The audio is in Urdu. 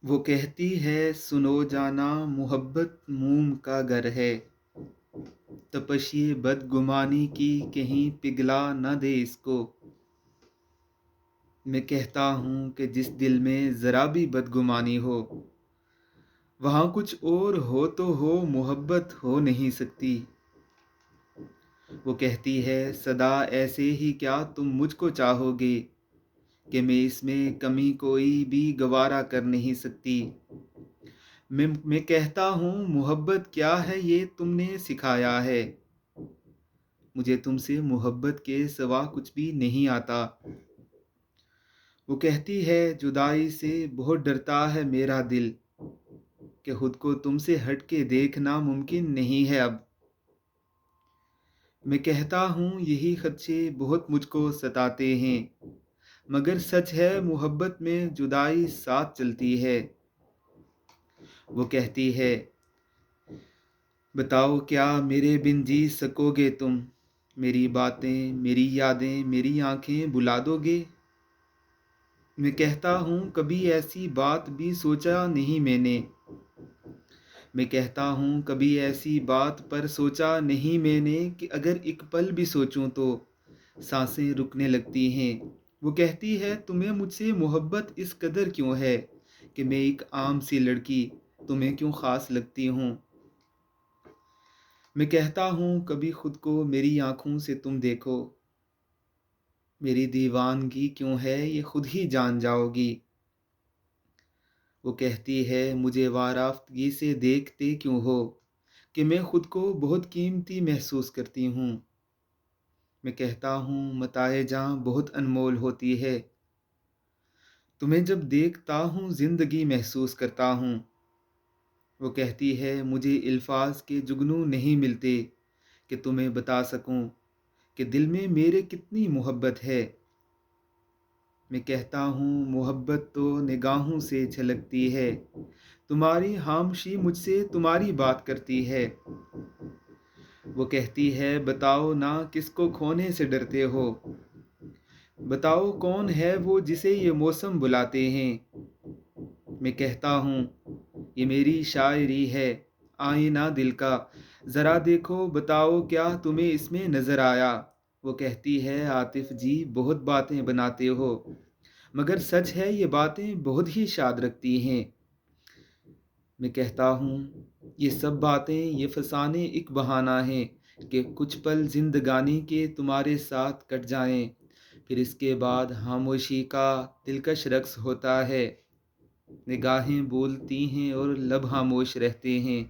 وہ کہتی ہے سنو جانا محبت موم کا گر ہے، تپش یہ بدگمانی کی کہیں پگھلا نہ دے اس کو۔ میں کہتا ہوں کہ جس دل میں ذرا بھی بدگمانی ہو، وہاں کچھ اور ہو تو ہو، محبت ہو نہیں سکتی۔ وہ کہتی ہے صدا ایسے ہی کیا تم مجھ کو چاہو گے، کہ میں اس میں کمی کوئی بھی گوارا کر نہیں سکتی۔ میں کہتا ہوں محبت کیا ہے یہ تم نے سکھایا ہے، مجھے تم سے محبت کے سوا کچھ بھی نہیں آتا۔ وہ کہتی ہے جدائی سے بہت ڈرتا ہے میرا دل، کہ خود کو تم سے ہٹ کے دیکھنا ممکن نہیں ہے اب۔ میں کہتا ہوں یہی خدشے بہت مجھ کو ستاتے ہیں، مگر سچ ہے محبت میں جدائی ساتھ چلتی ہے۔ وہ کہتی ہے بتاؤ کیا میرے بن جی سکو گے تم، میری باتیں میری یادیں میری آنکھیں بلا دو گے۔ میں کہتا ہوں کبھی ایسی بات بھی سوچا نہیں میں نے، میں کہتا ہوں کبھی ایسی بات پر سوچا نہیں میں نے، کہ اگر ایک پل بھی سوچوں تو سانسیں رکنے لگتی ہیں۔ وہ کہتی ہے تمہیں مجھ سے محبت اس قدر کیوں ہے، کہ میں ایک عام سی لڑکی تمہیں کیوں خاص لگتی ہوں۔ میں کہتا ہوں کبھی خود کو میری آنکھوں سے تم دیکھو، میری دیوانگی کیوں ہے یہ خود ہی جان جاؤ گی۔ وہ کہتی ہے مجھے وارفتگی سے دیکھتے کیوں ہو، کہ میں خود کو بہت قیمتی محسوس کرتی ہوں۔ میں کہتا ہوں متاع جاں بہت انمول ہوتی ہے، تمہیں جب دیکھتا ہوں زندگی محسوس کرتا ہوں۔ وہ کہتی ہے مجھے الفاظ کے جگنو نہیں ملتے، کہ تمہیں بتا سکوں کہ دل میں میرے کتنی محبت ہے۔ میں کہتا ہوں محبت تو نگاہوں سے چھلکتی ہے، تمہاری خاموشی مجھ سے تمہاری بات کرتی ہے۔ وہ کہتی ہے بتاؤ نا کس کو کھونے سے ڈرتے ہو، بتاؤ کون ہے وہ جسے یہ موسم بلاتے ہیں۔ میں کہتا ہوں یہ میری شاعری ہے آئینہ دل کا، ذرا دیکھو بتاؤ کیا تمہیں اس میں نظر آیا۔ وہ کہتی ہے عاطف جی بہت باتیں بناتے ہو، مگر سچ ہے یہ باتیں بہت ہی شاد رکھتی ہیں۔ میں کہتا ہوں یہ سب باتیں یہ فسانے ایک بہانہ ہیں، کہ کچھ پل زندگانی کے تمہارے ساتھ کٹ جائیں، پھر اس کے بعد خاموشی کا دلکش رقص ہوتا ہے، نگاہیں بولتی ہیں اور لب خاموش رہتے ہیں۔